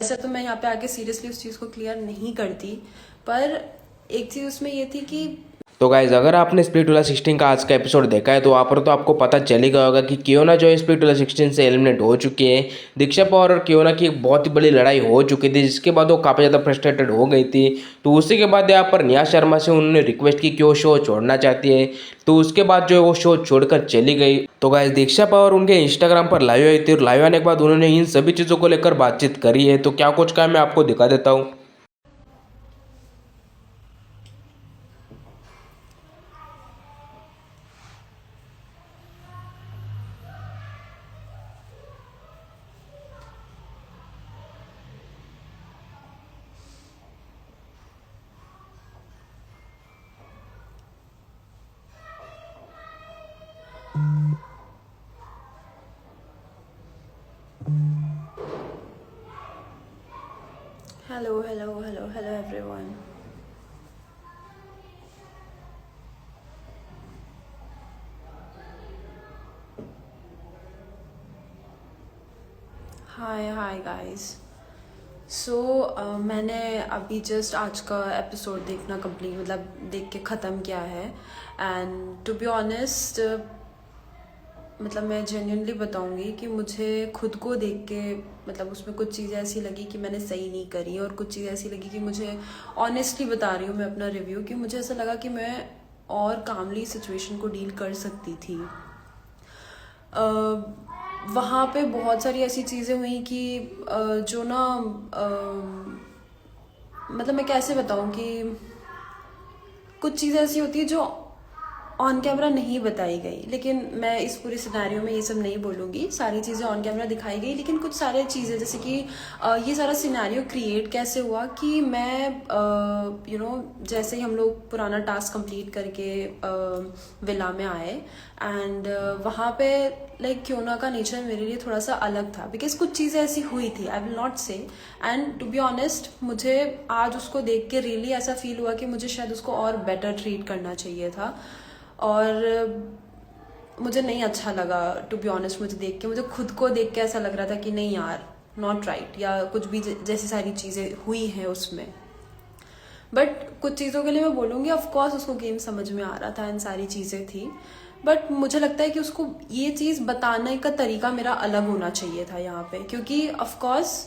वैसे तो मैं यहाँ पे आके सीरियसली उस चीज़ को क्लियर नहीं करती, पर एक चीज़ उसमें ये थी कि तो गाइज अगर आपने स्प्लिटविला 16 का आज का एपिसोड देखा है तो वहाँ पर तो आपको पता चल ही गया होगा कि कियोना जो है स्प्लिटविला 16 से एलिमिनेट हो चुकी है। दीक्षा पवार और कियोना की एक बहुत ही बड़ी लड़ाई हो चुकी थी, जिसके बाद वो काफ़ी ज़्यादा फ्रस्ट्रेटेड हो गई थी। तो उसी के बाद यहाँ पर निया शर्मा से उन्होंने रिक्वेस्ट की कि वो शो छोड़ना चाहती है, तो उसके बाद जो है वो शो छोड़कर चली गई। तो गाइज दीक्षा पवार उनके इंस्टाग्राम पर लाइव आई थी और लाइव आने के बाद उन्होंने इन सभी चीज़ों को लेकर बातचीत करी है। तो क्या कुछ का मैं आपको दिखा देता हूँ। Hello hello hello hello everyone. Hi hi guys. So मैंने अभी जस्ट आज का एपिसोड देखना कंप्लीट मतलब देख के ख़त्म किया है। एंड टू बी ऑनेस्ट मतलब मैं जेन्युइनली बताऊंगी कि मुझे खुद को देख के मतलब उसमें कुछ चीज़ें ऐसी लगी कि मैंने सही नहीं करी, और कुछ चीज़ें ऐसी लगी कि मुझे ऑनेस्टली बता रही हूँ मैं अपना रिव्यू, कि मुझे ऐसा लगा कि मैं और कामली सिचुएशन को डील कर सकती थी। वहाँ पे बहुत सारी ऐसी चीज़ें हुई कि जो ना मतलब मैं कैसे बताऊँ कि कुछ चीज़ें ऐसी होती है जो ऑन कैमरा नहीं बताई गई, लेकिन मैं इस पूरे सिनेरियो में ये सब नहीं बोलूँगी। सारी चीज़ें ऑन कैमरा दिखाई गई, लेकिन कुछ सारे चीज़ें जैसे कि ये सारा सिनेरियो क्रिएट कैसे हुआ कि मैं जैसे ही हम लोग पुराना टास्क कंप्लीट करके विला में आए, एंड वहाँ पे लाइक क्योना का नेचर मेरे लिए थोड़ा सा अलग था, बिकॉज कुछ चीज़ें ऐसी हुई थी, आई विल नॉट से। एंड टू बी ऑनेस्ट मुझे आज उसको देख के रियली ऐसा फील हुआ कि मुझे शायद उसको और बेटर ट्रीट करना चाहिए था, और मुझे नहीं अच्छा लगा। टू बी ऑनेस्ट मुझे देख के, मुझे खुद को देख के ऐसा लग रहा था कि नहीं यार, नॉट राइट, या कुछ भी जैसी सारी चीज़ें हुई हैं उसमें। बट कुछ चीज़ों के लिए मैं बोलूँगी, ऑफकोर्स उसको गेम समझ में आ रहा था एंड सारी चीज़ें थी, बट मुझे लगता है कि उसको ये चीज़ बताने का तरीका मेरा अलग होना चाहिए था यहाँ पे, क्योंकि ऑफकोर्स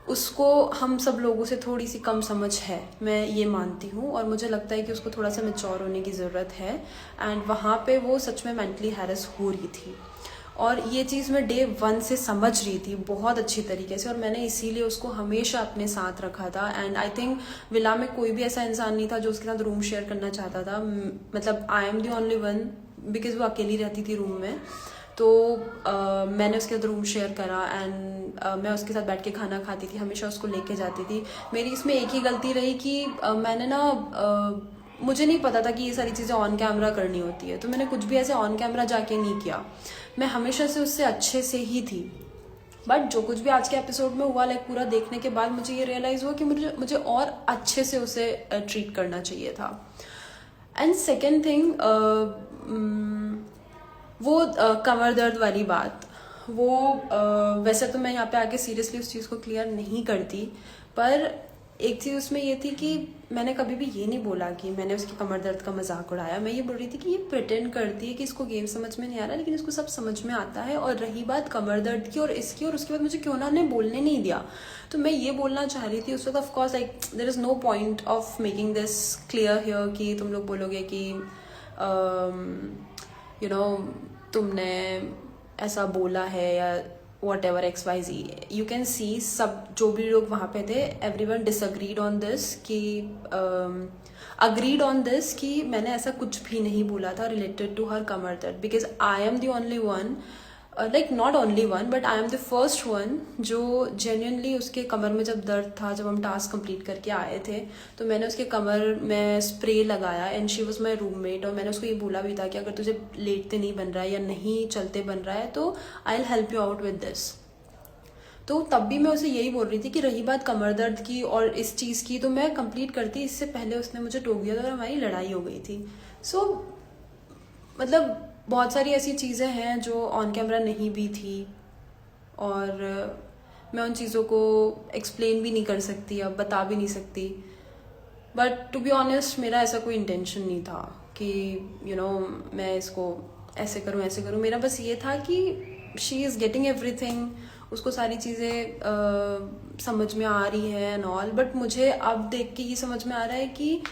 उसको हम सब लोगों से थोड़ी सी कम समझ है, मैं ये मानती हूँ, और मुझे लगता है कि उसको थोड़ा सा मैच्योर होने की ज़रूरत है। एंड वहाँ पे वो सच में मेंटली हैरेस हो रही थी, और ये चीज़ मैं डे 1 से समझ रही थी बहुत अच्छी तरीके से, और मैंने इसीलिए उसको हमेशा अपने साथ रखा था। एंड आई थिंक विला में कोई भी ऐसा इंसान नहीं था जो उसके साथ रूम शेयर करना चाहता था। मतलब I am the only one, because वो अकेली रहती थी रूम में, तो मैंने उसके साथ रूम शेयर करा, एंड मैं उसके साथ बैठ के खाना खाती थी, हमेशा उसको लेके जाती थी। मेरी इसमें एक ही गलती रही कि मैंने ना मुझे नहीं पता था कि ये सारी चीज़ें ऑन कैमरा करनी होती है, तो मैंने कुछ भी ऐसे ऑन कैमरा जाके नहीं किया। मैं हमेशा से उससे अच्छे से ही थी, बट जो कुछ भी आज के एपिसोड में हुआ, लाइक पूरा देखने के बाद मुझे ये रियलाइज़ हुआ कि मुझे मुझे और अच्छे से उसे ट्रीट करना चाहिए था। एंड सेकेंड थिंग, वो कमर दर्द वाली बात, वो वैसे तो मैं यहाँ पे आके सीरियसली उस चीज़ को क्लियर नहीं करती, पर एक चीज़ उसमें ये थी कि मैंने कभी भी ये नहीं बोला कि मैंने उसकी कमर दर्द का मजाक उड़ाया। मैं ये बोल रही थी कि ये प्रिटेंड करती है कि इसको गेम समझ में नहीं आ रहा, लेकिन इसको सब समझ में आता है। और रही बात कमर दर्द की और इसकी, और उसके बाद मुझे क्यों ना ने बोलने नहीं दिया, तो मैं ये बोलना चाह रही थी उस वक्त। Of course like there is no point of making this clear here कि तुम लोग बोलोगे कि यू नो तुमने ऐसा बोला है या whatever X Y Z. You can see सब जो भी लोग वहाँ पे थे, everyone disagreed on this कि अग्रीड ऑन दिस कि मैंने ऐसा कुछ भी नहीं बोला था रिलेटेड टू हर कमर दर्द, because I am the only one, like not only one, but I am the first one जो जेन्युइनली उसके कमर में जब दर्द था, जब हम टास्क कंप्लीट करके आए थे, तो मैंने उसके कमर में स्प्रे लगाया, and she was my roommate, और मैंने उसको ये बोला भी था कि अगर तुझे लेटते नहीं बन रहा है या नहीं चलते बन रहा है तो आई will help you out with this. तो तब भी मैं उसे यही बोल रही थी कि रही बात कमर दर्द की और इस चीज़ की, तो मैं कंप्लीट करती इससे पहले उसने मुझे टोक दिया था और हमारी लड़ाई हो गई थी। सो मतलब बहुत सारी ऐसी चीज़ें हैं जो ऑन कैमरा नहीं भी थी, और मैं उन चीज़ों को एक्सप्लेन भी नहीं कर सकती, अब बता भी नहीं सकती। बट टू बी ऑनेस्ट मेरा ऐसा कोई इंटेंशन नहीं था कि मैं इसको ऐसे करूँ। मेरा बस ये था कि शी इज़ गेटिंग एवरीथिंग, उसको सारी चीज़ें समझ में आ रही है एंड ऑल। बट मुझे अब देख के ये समझ में आ रहा है कि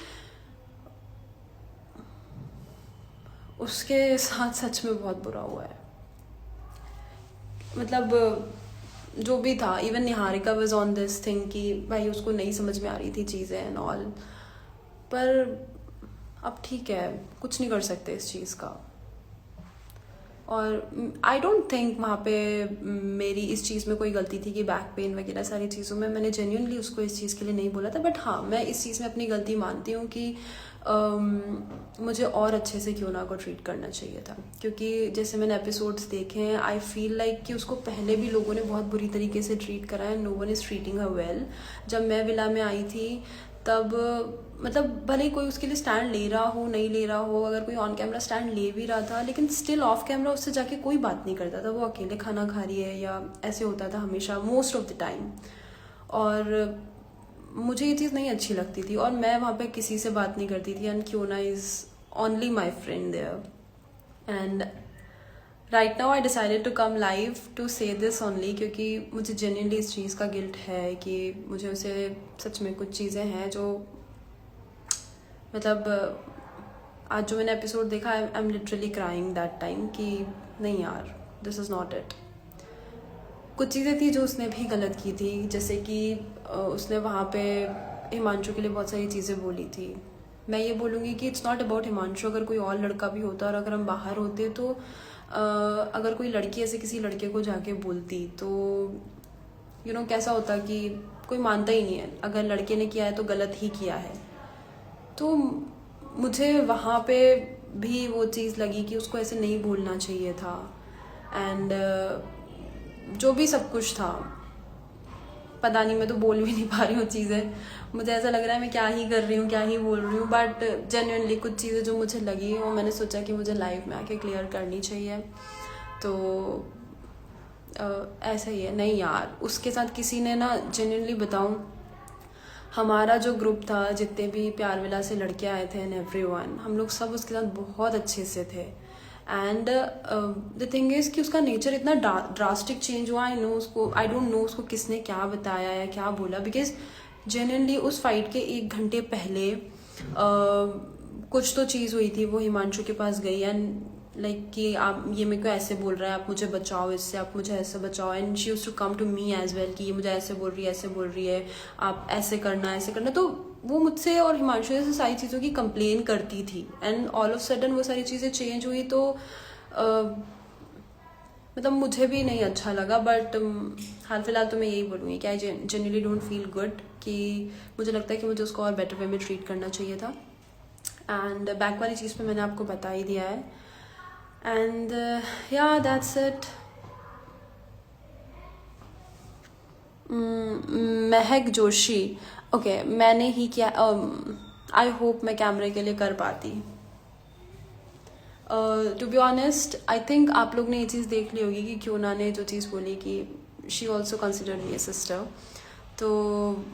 उसके साथ सच में बहुत बुरा हुआ है। मतलब जो भी था, even Niharika was on this thing कि भाई उसको नहीं समझ में आ रही थी चीज़ें एंड ऑल। पर अब ठीक है, कुछ नहीं कर सकते इस चीज़ का। और आई डोंट थिंक वहाँ पे मेरी इस चीज़ में कोई गलती थी कि बैक पेन वगैरह सारी चीज़ों में मैंने जेन्युइनली उसको इस चीज़ के लिए नहीं बोला था। बट हाँ, मैं इस चीज़ में अपनी गलती मानती हूँ कि मुझे और अच्छे से क्योना को ट्रीट करना चाहिए था। क्योंकि जैसे मैंने एपिसोड्स देखे हैं, आई फील लाइक कि उसको पहले भी लोगों ने बहुत बुरी तरीके से ट्रीट करा है, no one is treating her well. जब मैं विला में आई थी तब मतलब भले ही कोई उसके लिए स्टैंड ले रहा हो नहीं ले रहा हो, अगर कोई ऑन कैमरा स्टैंड ले भी रहा था, लेकिन स्टिल ऑफ कैमरा उससे जाके कोई बात नहीं करता था। वो अकेले खाना खा रही है या ऐसे होता था हमेशा, मोस्ट ऑफ द टाइम। और मुझे ये चीज़ नहीं अच्छी लगती थी और मैं वहाँ पे किसी से बात नहीं करती थी। And Kyona is only my friend there. And right now I decided to come live to say this only, क्योंकि मुझे जेन्युइनली इस चीज़ का गिल्ट है कि मुझे उसे सच में कुछ चीज़ें हैं जो मतलब आज जो मैंने एपिसोड देखा, I am literally crying that time कि नहीं यार, दिस इज़ नॉट इट। कुछ चीज़ें थी जो उसने भी गलत की थी, जैसे कि उसने वहाँ पे हिमांशु के लिए बहुत सारी चीज़ें बोली थी। मैं ये बोलूँगी कि इट्स नॉट अबाउट हिमांशु, अगर कोई और लड़का भी होता और अगर हम बाहर होते तो अगर कोई लड़की ऐसे किसी लड़के को जाके बोलती तो कैसा होता कि कोई मानता ही नहीं है, अगर लड़के ने किया है तो गलत ही किया है। तो मुझे वहाँ पे भी वो चीज़ लगी कि उसको ऐसे नहीं बोलना चाहिए था। एंड जो भी सब कुछ था, पता नहीं, मैं तो बोल भी नहीं पा रही हूँ चीज़ें। मुझे ऐसा लग रहा है मैं क्या ही कर रही हूँ, क्या ही बोल रही हूँ। बट जेन्युइनली कुछ चीज़ें जो मुझे लगी वो मैंने सोचा कि मुझे लाइव में आके क्लियर करनी चाहिए। तो ऐसा ही है। नहीं यार, उसके साथ किसी ने ना, जेन्युइनली बताऊँ, हमारा जो ग्रुप था, जितने भी प्यार विला से लड़के आए थे एंड एवरीवन, हम लोग सब उसके साथ बहुत अच्छे से थे। एंड द थिंग इज़ कि उसका नेचर इतना ड्रास्टिक चेंज हुआ। आई डोंट नो उसको किसने क्या बताया या क्या बोला, बिकॉज जेन्युइनली उस फाइट के 1 घंटे पहले कुछ तो चीज़ हुई थी। वो हिमांशु के पास गई एंड लाइक कि आप ये मेरे को ऐसे बोल रहा है, आप मुझे बचाओ इससे, आप मुझे ऐसे बचाओ। And she used to come to me as well कि ये मुझे ऐसे बोल रही है, आप ऐसे करना। तो वो मुझसे और हिमांशु से सारी चीज़ों की कंप्लेन करती थी। एंड ऑल ऑफ सडन वो सारी चीज़ें चेंज हुई तो मतलब मुझे भी नहीं अच्छा लगा। बट हाल फिलहाल तो मैं यही बोलूँगी कि I genuinely don't feel good, कि मुझे लगता है कि मुझे उसको और बेटर वे में ट्रीट करना चाहिए था। एंड बैक वाली चीज़ पे मैंने आपको बता ही दिया है। एंड या that's it. Mahak Joshi, okay, मैंने ही किया। आई होप मैं कैमरे के लिए कर पाती। To be honest, I think आप लोग ने ये चीज़ देख ली होगी कि क्योना ने जो चीज़ बोली कि she also consider me A sister. तो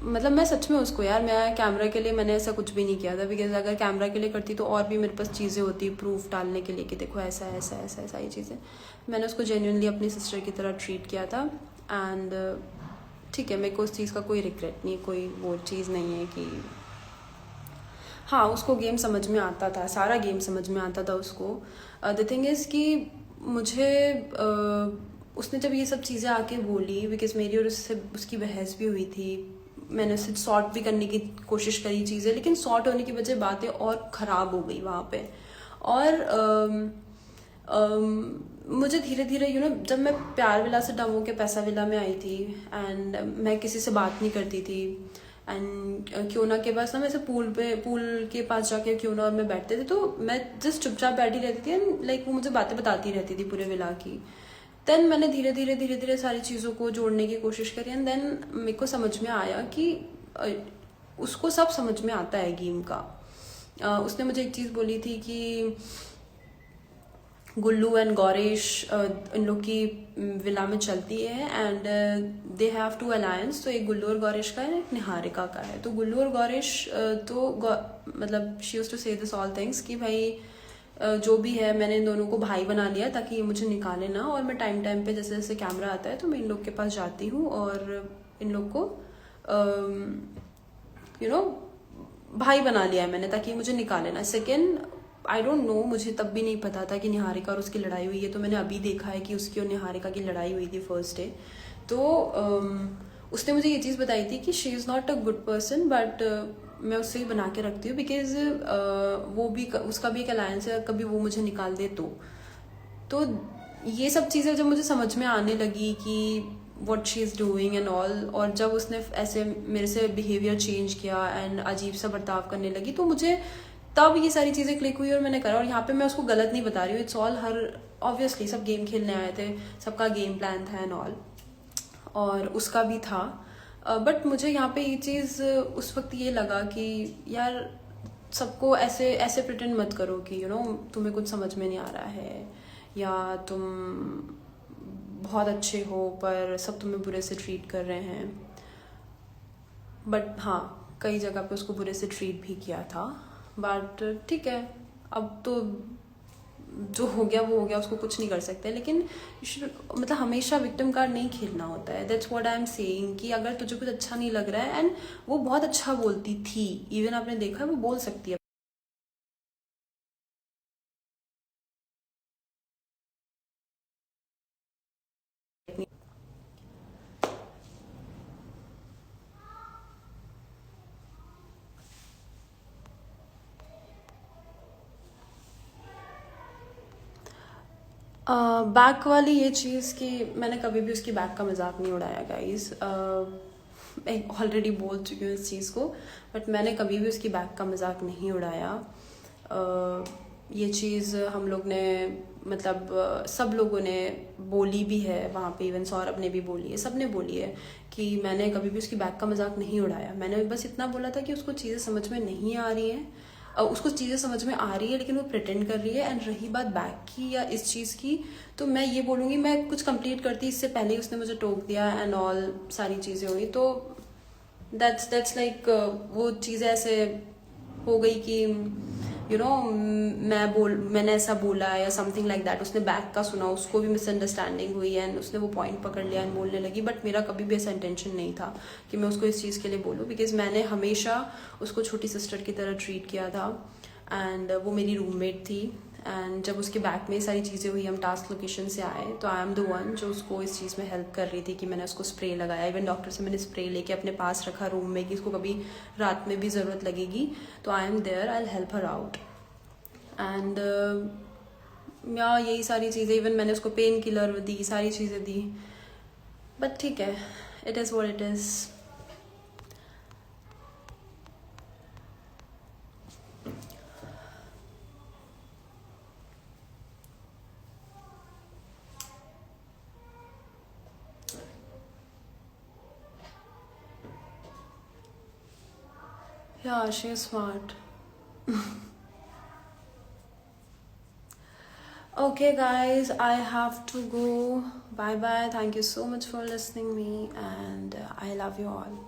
मतलब मैं सच में उसको, यार मैं कैमरा के लिए मैंने ऐसा कुछ भी नहीं किया था, बिकॉज अगर कैमरा के लिए करती तो और भी मेरे पास चीज़ें होती प्रूफ डालने के लिए कि देखो ऐसा ऐसा ऐसा ऐसा ये चीज़ें। मैंने उसको जेन्युइनली अपनी सिस्टर की तरह ट्रीट किया था। एंड ठीक है, मेरे को उस चीज़ का कोई रिग्रेट नहीं, कोई वो चीज़ नहीं है कि हाँ, उसको गेम समझ में आता था, सारा गेम समझ में आता था उसको। द थिंग इज़ कि मुझे उसने जब ये सब चीज़ें आके बोली, बिकॉज मेरी और उससे उसकी बहस भी हुई थी, मैंने उससे सॉर्ट भी करने की कोशिश करी चीज़ें, लेकिन सॉर्ट होने की बजाय बातें और ख़राब हो गई वहाँ पे। और मुझे धीरे धीरे जब मैं प्यार विला से डम होके पैसा विला में आई थी एंड मैं किसी से बात नहीं करती थी। एंड क्योना के पास ना, मैं ऐसे पूल के पास जाके क्योना और मैं बैठते थे, तो मैं जस्ट चुपचाप बैठी रहती थी एंड लाइक वो मुझे बातें बताती रहती थी पूरे विला की। देन मैंने धीरे धीरे सारी चीज़ों को जोड़ने की कोशिश करी एंड देन मेरे को समझ में आया कि उसको सब समझ में आता है गेम का। उसने मुझे एक चीज़ बोली थी कि गुल्लू एंड गौरेश इन लोग की विला में चलती है and they have to alliance. तो एक गुल्लू और गौरेश का है, एक निहारिका का है। तो गुल्लू और गौरेश मतलब she used to say this all things कि भाई जो भी है मैंने इन दोनों को भाई बना लिया ताकि ये मुझे निकाले ना, और मैं टाइम टाइम पे जैसे जैसे कैमरा आता है तो मैं इन लोग के पास जाती हूँ और इन लोग को भाई बना लिया है मैंने ताकि मुझे निकाले ना। सेकेंड, आई डोंट नो, मुझे तब भी नहीं पता था कि निहारिका और उसकी लड़ाई हुई है, तो मैंने अभी देखा है कि उसकी और निहारिका की लड़ाई हुई थी फर्स्ट डे। तो उसने मुझे ये चीज़ बताई थी कि she is not a good person, but मैं उससे ही बना के रखती हूँ बिकॉज वो भी उसका भी एक अलायंस है, कभी वो मुझे निकाल दे तो ये सब चीज़ें जब मुझे समझ में आने लगी कि what she is doing and all, और जब उसने ऐसे मेरे से बिहेवियर चेंज किया एंड अजीब सा बर्ताव करने लगी, तो मुझे तब ये सारी चीज़ें क्लिक हुई और मैंने करा। और यहाँ पे मैं उसको गलत नहीं बता रही हूँ, इट्स ऑल हर, ऑब्वियसली सब गेम खेलने आए थे, सबका गेम प्लान था एंड ऑल, और उसका भी था। बट मुझे यहाँ पे ये चीज़ उस वक्त ये लगा कि यार सबको ऐसे ऐसे प्रिटेंड मत करो कि तुम्हें कुछ समझ में नहीं आ रहा है या तुम बहुत अच्छे हो पर सब तुम्हें बुरे से ट्रीट कर रहे हैं। बट हाँ, कई जगह पे उसको बुरे से ट्रीट भी किया था, बट ठीक है, अब तो जो हो गया वो हो गया, उसको कुछ नहीं कर सकते। लेकिन मतलब हमेशा विक्टिम कार्ड नहीं खेलना होता है, that's what I am saying कि अगर तुझे कुछ अच्छा नहीं लग रहा है, एंड वो बहुत अच्छा बोलती थी, इवन आपने देखा है वो बोल सकती है। बैक वाली ये चीज़ कि मैंने कभी भी उसकी बैक का मजाक नहीं उड़ाया गाइस, मैं ऑलरेडी बोल चुकी हूँ इस चीज़ को, बट मैंने कभी भी उसकी बैक का मजाक नहीं उड़ाया। ये चीज़ हम लोग ने मतलब सब लोगों ने बोली भी है वहाँ पे, इवन सौरभ ने भी बोली है, सब ने बोली है कि मैंने कभी भी उसकी बैक का मजाक नहीं उड़ाया। मैंने बस इतना बोला था कि उसको चीज़ें समझ में नहीं आ रही हैं, उसको चीज़ें समझ में आ रही है लेकिन वो प्रिटेंड कर रही है। एंड रही बात बैक की या इस चीज़ की, तो मैं ये बोलूँगी मैं कुछ कंप्लीट करती इससे पहले ही उसने मुझे टोक दिया एंड ऑल सारी चीज़ें हुई। तो दैट्स लाइक वो चीज़ें ऐसे हो गई कि मैंने ऐसा बोला या समथिंग लाइक दैट। उसने बैक का सुना, उसको भी मिसअंडरस्टैंडिंग हुई एंड उसने वो पॉइंट पकड़ लिया एंड बोलने लगी, बट मेरा कभी भी ऐसा इंटेंशन नहीं था कि मैं उसको इस चीज़ के लिए बोलूँ, बिकॉज मैंने हमेशा उसको छोटी सिस्टर की तरह ट्रीट किया था एंड वो मेरी रूममेट थी। एंड जब उसके बैक में ये सारी चीज़ें हुई, हम टास्क लोकेशन से आए, तो आई एम द वन जो उसको इस चीज़ में हेल्प कर रही थी कि मैंने उसको स्प्रे लगाया। इवन डॉक्टर से मैंने स्प्रे लेके अपने पास रखा रूम में कि इसको कभी रात में भी ज़रूरत लगेगी तो I am there, I will help her out. And या यही सारी चीज़ें, इवन मैंने उसको पेन किलर दी, सारी चीज़ें दी, बट ठीक है, it is what it is. Yeah, she is smart. Okay, guys, I have to go. Bye bye. Thank you so much for listening me, and I love you all.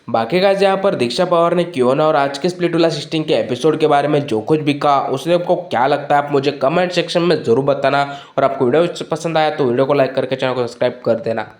बाकी guys यहाँ पर दीक्षा पवार ने क्यों ना और आज के स्प्लिट विला सिस्टिंग के एपिसोड के बारे में जो कुछ भी कहा, उससे आपको क्या लगता है आप मुझे कमेंट सेक्शन में ज़रूर बताना। और आपको वीडियो पसंद आया तो वीडियो को लाइक करके चैनल को सब्सक्राइब कर देना।